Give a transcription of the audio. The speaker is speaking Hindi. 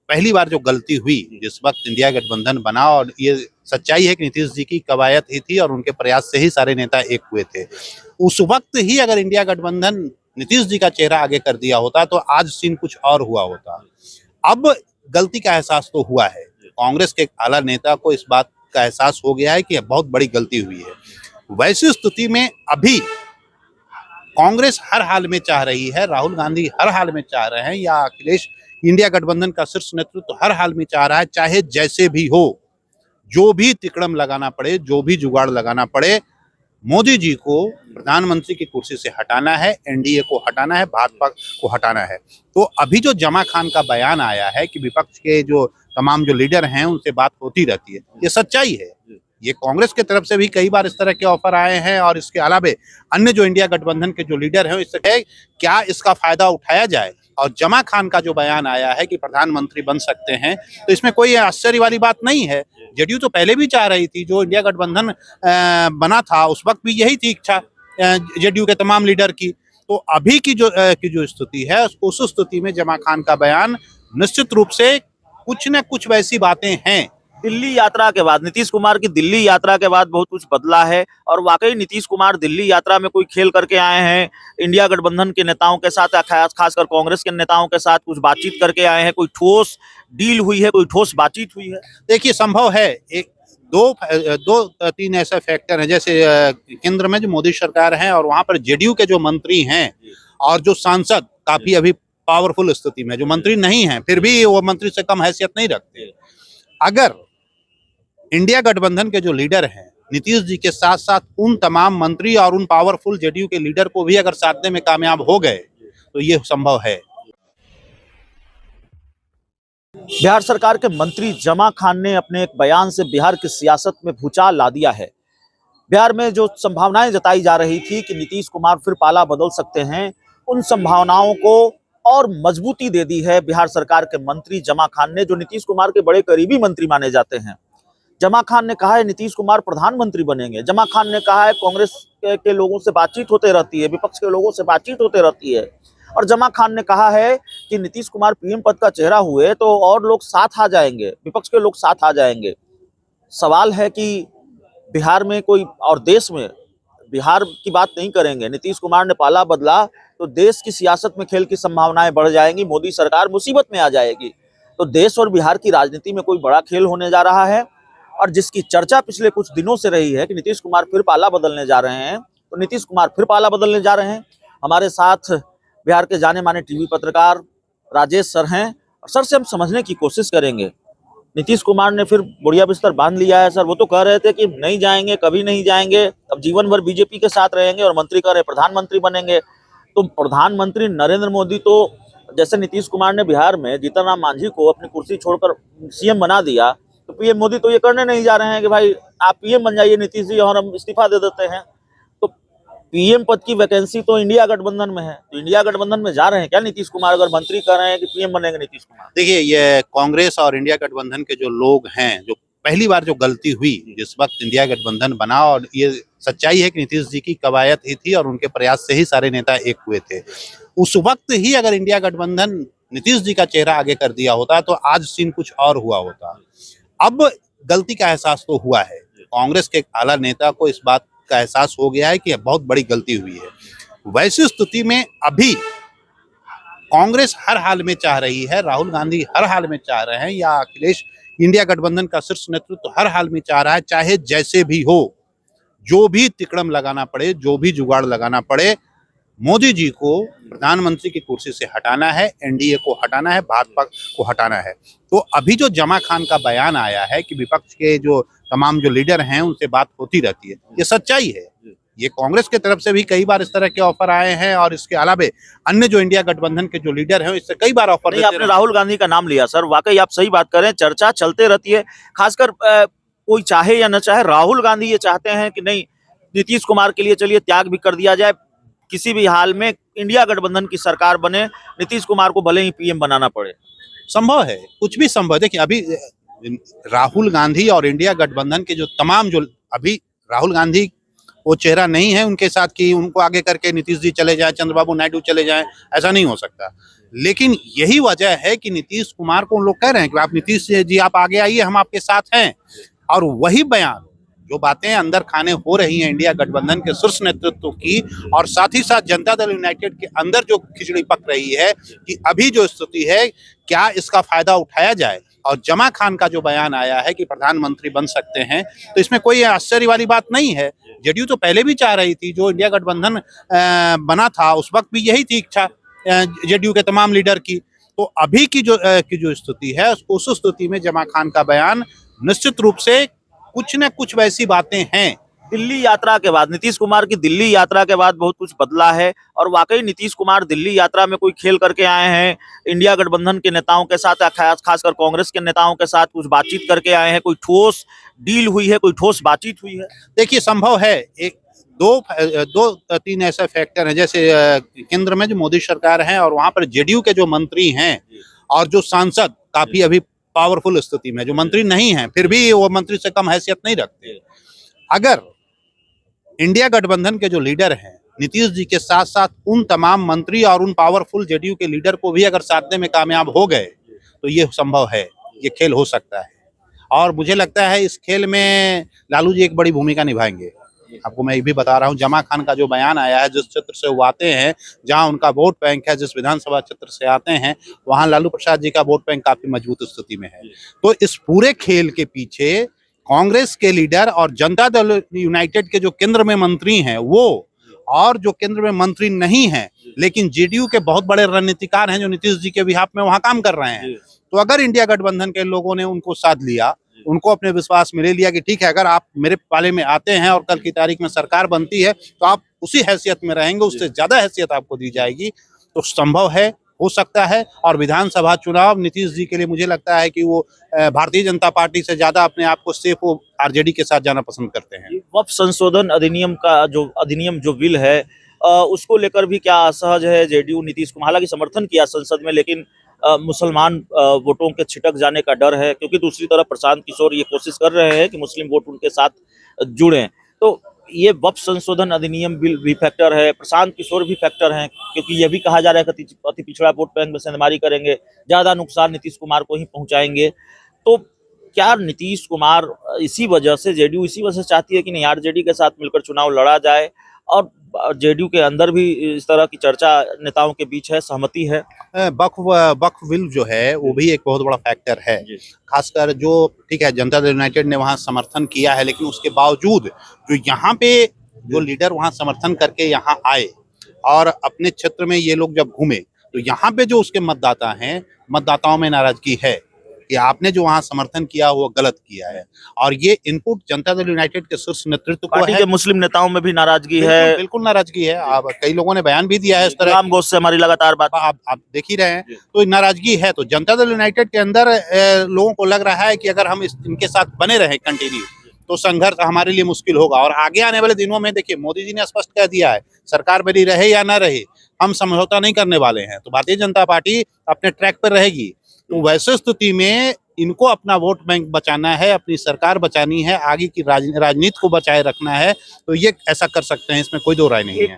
पहली बार जो गलती हुई जिस वक्त इंडिया गठबंधन बना, और ये सच्चाई है कि नीतीश जी की कवायद ही थी और उनके प्रयास से ही सारे नेता एक हुए थे। उस वक्त ही अगर इंडिया गठबंधन नीतीश जी का चेहरा आगे कर दिया होता तो आज सीन कुछ और हुआ होता। अब गलती का एहसास तो हुआ है, कांग्रेस के एक आला नेता को इस बात का एहसास हो गया है कि बहुत बड़ी गलती हुई है। वैसी स्थिति में अभी कांग्रेस हर हाल में चाह रही है, राहुल गांधी हर हाल में चाह रहे हैं, या अखिलेश इंडिया गठबंधन का शीर्ष नेतृत्व हर हाल में चाह रहा है, चाहे जैसे भी हो, जो भी तिकड़म लगाना पड़े, जो भी जुगाड़ लगाना पड़े, मोदी जी को प्रधानमंत्री की कुर्सी से हटाना है, एनडीए को हटाना है, भाजपा को हटाना है। तो अभी जो जमा खान का बयान आया है कि विपक्ष के जो तमाम जो लीडर हैं उनसे बात होती रहती है, ये सच्चाई है। ये कांग्रेस की तरफ से भी कई बार इस तरह के ऑफर आए हैं, और इसके अलावा अन्य जो इंडिया गठबंधन के जो लीडर हैं इससे क्या इसका फायदा उठाया जाए। और जमा खान का जो बयान आया है कि प्रधानमंत्री बन सकते हैं, तो इसमें कोई आश्चर्य वाली बात नहीं है। जेडीयू तो पहले भी चाह रही थी, जो इंडिया गठबंधन बना था उस वक्त भी यही थी इच्छा जेडीयू के तमाम लीडर की। तो अभी की जो स्थिति है, उस स्थिति में जमा खान का बयान निश्चित रूप से कुछ न कुछ वैसी बातें हैं। दिल्ली यात्रा के बाद, नीतीश कुमार की दिल्ली यात्रा के बाद बहुत कुछ बदला है, और वाकई नीतीश कुमार दिल्ली यात्रा में कोई खेल करके आए हैं। इंडिया गठबंधन के नेताओं के साथ, खासकर कांग्रेस के नेताओं के साथ कुछ बातचीत करके आए हैं। कोई ठोस डील हुई है, कोई ठोस बातचीत हुई है? देखिए, संभव है। एक दो तीन ऐसे फैक्टर हैं, जैसे केंद्र में जो मोदी सरकार है और वहां पर जेडीयू के जो मंत्री हैं और जो सांसद काफी अभी पावरफुल स्थिति में, जो मंत्री नहीं है फिर भी वो मंत्री से कम हैसियत नहीं रखते। अगर इंडिया गठबंधन के जो लीडर हैं नीतीश जी के साथ साथ उन तमाम मंत्री और उन पावरफुल जेडीयू के लीडर को भी अगर साधने में कामयाब हो गए तो ये संभव है। बिहार सरकार के मंत्री जमा खान ने अपने एक बयान से बिहार की सियासत में भूचाल ला दिया है। बिहार में जो संभावनाएं जताई जा रही थी कि नीतीश कुमार फिर पाला बदल सकते हैं, उन संभावनाओं को और मजबूती दे दी है बिहार सरकार के मंत्री जमा खान ने, जो नीतीश कुमार के बड़े करीबी मंत्री माने जाते हैं। जमा खान ने कहा है नीतीश कुमार प्रधानमंत्री बनेंगे। जमा खान ने कहा है कांग्रेस के लोगों से बातचीत होते रहती है, विपक्ष के लोगों से बातचीत होते रहती है। और जमा खान ने कहा है कि नीतीश कुमार पीएम पद का चेहरा हुए तो और लोग साथ आ जाएंगे, विपक्ष के लोग साथ आ जाएंगे। सवाल है कि बिहार में कोई और देश में बिहार की बात नहीं करेंगे, नीतीश कुमार ने पाला बदला तो देश की सियासत में खेल की संभावनाएं बढ़ जाएंगी, मोदी सरकार मुसीबत में आ जाएगी। तो देश और बिहार की राजनीति में कोई बड़ा खेल होने जा रहा है, और जिसकी चर्चा पिछले कुछ दिनों से रही है कि नीतीश कुमार फिर पाला बदलने जा रहे हैं, तो नीतीश कुमार फिर पाला बदलने जा रहे हैं। हमारे साथ बिहार के जाने माने टीवी पत्रकार राजेश सर हैं, और सर से हम समझने की कोशिश करेंगे। नीतीश कुमार ने फिर बुढ़िया बिस्तर बांध लिया है सर। वो तो कह रहे थे कि नहीं जाएंगे, कभी नहीं जाएंगे, अब जीवन भर बीजेपी के साथ रहेंगे, और मंत्री कह रहे प्रधानमंत्री बनेंगे। तो प्रधानमंत्री नरेंद्र मोदी तो, जैसे नीतीश कुमार ने बिहार में जीतन राम मांझी को अपनी कुर्सी छोड़कर सीएम बना दिया, तो पीएम मोदी तो ये करने नहीं जा रहे हैं कि भाई आप पीएम बन जाइए नीतीश जी और हम इस्तीफा दे देते हैं। तो पीएम पद की वैकेंसी तो इंडिया गठबंधन में है, तो इंडिया गठबंधन में जा रहे हैं क्या नीतीश कुमार, अगर मंत्री कर रहे हैं कि पीएम बनेंगे नीतीश कुमार? देखिए, ये कांग्रेस और इंडिया गठबंधन के जो लोग हैं, जो पहली बार जो गलती हुई जिस वक्त इंडिया गठबंधन बना, और ये सच्चाई है कि नीतीश जी की कवायद ही थी और उनके प्रयास से ही सारे नेता एक हुए थे। उस वक्त ही अगर इंडिया गठबंधन नीतीश जी का चेहरा आगे कर दिया होता तो आज सीन कुछ और हुआ होता। अब गलती का एहसास तो हुआ है, कांग्रेस के एक आला नेता को इस बात का एहसास हो गया है कि बहुत बड़ी गलती हुई है। वैसी स्थिति में अभी कांग्रेस हर हाल में चाह रही है, राहुल गांधी हर हाल में चाह रहे हैं, या अखिलेश इंडिया गठबंधन का शीर्ष नेतृत्व हर हाल में चाह रहा है, चाहे जैसे भी हो, जो भी तिकड़म लगाना पड़े, जो भी जुगाड़ लगाना पड़े, मोदी जी को प्रधानमंत्री की कुर्सी से हटाना है, एनडीए को हटाना है, भाजपा को हटाना है। तो अभी जो जमा खान का बयान आया है कि विपक्ष के जो तमाम जो लीडर हैं उनसे बात होती रहती है, ये सच्चाई है। ये कांग्रेस की तरफ से भी कई बार इस तरह के ऑफर आए हैं, और इसके अलावा अन्य जो इंडिया गठबंधन के जो लीडर हैं इससे कई बार ऑफर। आपने राहुल गांधी का नाम लिया सर, वाकई आप सही बात करें, चर्चा चलते रहती है। खासकर कोई चाहे या न चाहे, राहुल गांधी ये चाहते हैं कि नहीं, नीतीश कुमार के लिए चलिए त्याग भी कर दिया जाए, किसी भी हाल में इंडिया गठबंधन की सरकार बने, नीतीश कुमार को भले ही पीएम बनाना पड़े। संभव है, कुछ भी संभव। देखिए, अभी राहुल गांधी और इंडिया गठबंधन के जो तमाम जो, अभी राहुल गांधी वो चेहरा नहीं है उनके साथ कि उनको आगे करके नीतीश जी चले जाए, चंद्रबाबू नायडू चले जाए, ऐसा नहीं हो सकता। लेकिन यही वजह है कि नीतीश कुमार को उन लोग कह रहे हैं कि आप नीतीश जी आप आगे आइए, हम आपके साथ हैं। और वही बयान, जो बातें अंदर खाने हो रही हैं इंडिया गठबंधन के शीर्ष नेतृत्व की, और साथ ही साथ जनता दल यूनाइटेड के अंदर जो खिचड़ी पक रही है कि अभी जो स्थिति है, क्या इसका फायदा उठाया जाए। और जमा खान का जो बयान आया है कि प्रधानमंत्री बन सकते हैं, तो इसमें कोई आश्चर्य वाली बात नहीं है। जेडीयू तो पहले भी चाह रही थी, जो इंडिया गठबंधन बना था उस वक्त भी यही थी इच्छा जेडीयू के तमाम लीडर की। तो अभी की जो स्थिति है, उस स्थिति में जमा खान का बयान निश्चित रूप से कुछ न कुछ वैसी बातें हैं। दिल्ली यात्रा के बाद, नीतीश कुमार की दिल्ली यात्रा के बाद बहुत कुछ बदला है और वाकई नीतीश कुमार दिल्ली यात्रा में कोई खेल करके आए हैं। इंडिया गठबंधन के नेताओं के साथ, खासकर कांग्रेस के नेताओं के साथ कुछ बातचीत करके आए हैं। कोई ठोस डील हुई है, कोई ठोस बातचीत हुई है? देखिए, संभव है। एक दो तीन ऐसे फैक्टर हैं, जैसे केंद्र में जो मोदी सरकार है और वहां पर जेडीयू के जो मंत्री हैं और जो सांसद काफी अभी पावरफुल स्थिति में, जो मंत्री नहीं है फिर भी वो मंत्री से कम हैसियत नहीं रखते। अगर इंडिया गठबंधन के जो लीडर हैं नीतीश जी के साथ साथ उन तमाम मंत्री और उन पावरफुल जेडीयू के लीडर को भी अगर साधने में कामयाब हो गए, तो ये संभव है, ये खेल हो सकता है। और मुझे लगता है इस खेल में लालू जी एक बड़ी भूमिका निभाएंगे। आपको मैं ये भी बता रहा हूँ, जमा खान का जो बयान आया है, जिस क्षेत्र से वो आते हैं, जहां उनका वोट बैंक है, जिस विधानसभा क्षेत्र से आते हैं, वहां लालू प्रसाद जी का वोट बैंक काफी मजबूत स्थिति में है। तो इस पूरे खेल के पीछे कांग्रेस के लीडर और जनता दल यूनाइटेड के जो केंद्र में मंत्री हैं वो, और जो केंद्र में मंत्री नहीं हैं लेकिन जेडीयू के बहुत बड़े रणनीतिकार हैं जो नीतीश जी के बिहाफ में वहां काम कर रहे हैं। तो अगर इंडिया गठबंधन के लोगों ने उनको साथ लिया, उनको अपने विश्वास में ले लिया कि ठीक है, अगर आप मेरे पाले में आते हैं और कल की तारीख में सरकार बनती है तो आप उसी हैसियत में रहेंगे, उससे ज्यादा हैसियत आपको दी जाएगी, तो संभव है, हो सकता है। और विधानसभा चुनाव नीतीश जी के लिए मुझे लगता है कि वो भारतीय जनता पार्टी से ज्यादा अपने आप को सेफ वो आरजेडी के साथ जाना पसंद करते हैं। वक्फ संशोधन अधिनियम जो बिल है, उसको लेकर भी क्या असहज है जेडीयू? नीतीश कुमार हालांकि समर्थन किया संसद में, लेकिन मुसलमान वोटों के छिटक जाने का डर है, क्योंकि दूसरी तरफ प्रशांत किशोर ये कोशिश कर रहे हैं कि मुस्लिम वोट उनके साथ जुड़ें। तो ये वक्फ संशोधन अधिनियम बिल भी फैक्टर है, प्रशांत किशोर भी फैक्टर हैं, क्योंकि ये भी कहा जा रहा है कि अति पिछड़ा वोट बैंक में सेंधमारी करेंगे, ज्यादा नुकसान नीतीश कुमार को ही पहुंचाएंगे। तो क्या नीतीश कुमार इसी वजह से, जेडीयू इसी वजह से चाहती है कि नहीं आरजेडी के साथ मिलकर चुनाव लड़ा जाए? और जेडीयू के अंदर भी इस तरह की चर्चा नेताओं के बीच है, सहमति है? वक्फ बिल जो है वो भी एक बहुत बड़ा फैक्टर है। खासकर जो, ठीक है, जनता दल यूनाइटेड ने वहां समर्थन किया है, लेकिन उसके बावजूद जो यहाँ पे जो लीडर वहां समर्थन करके यहाँ आए और अपने क्षेत्र में ये लोग जब घूमे, तो यहाँ पे जो उसके मतदाता हैं, मतदाताओं में नाराजगी है कि आपने जो वहां समर्थन किया वो गलत किया है। और ये इनपुट जनता दल यूनाइटेड के शीर्ष नेतृत्व को है। के मुस्लिम नेताओं में भी नाराजगी है, बिल्कुल नाराजगी है। आप कई लोगों ने बयान भी दिया है इस तरह। राम घोष से हमारी लगातार बात, आप देख ही रहे हैं, तो नाराजगी है। तो जनता दल यूनाइटेड के अंदर लोगों को लग रहा है कि अगर हम इनके साथ बने रहे कंटिन्यू, तो संघर्ष हमारे लिए मुश्किल होगा। और आगे आने वाले दिनों में देखिए, मोदी जी ने स्पष्ट कह दिया है, सरकार मेरी रहे या ना रहे, हम समझौता नहीं करने वाले हैं। तो भारतीय जनता पार्टी अपने ट्रैक पर रहेगी। तो वैसे स्थिति में इनको अपना वोट बैंक बचाना है, अपनी सरकार बचानी है, आगे की राजनीति को बचाए रखना है, तो ये ऐसा कर सकते हैं, इसमें कोई दो राय नहीं है।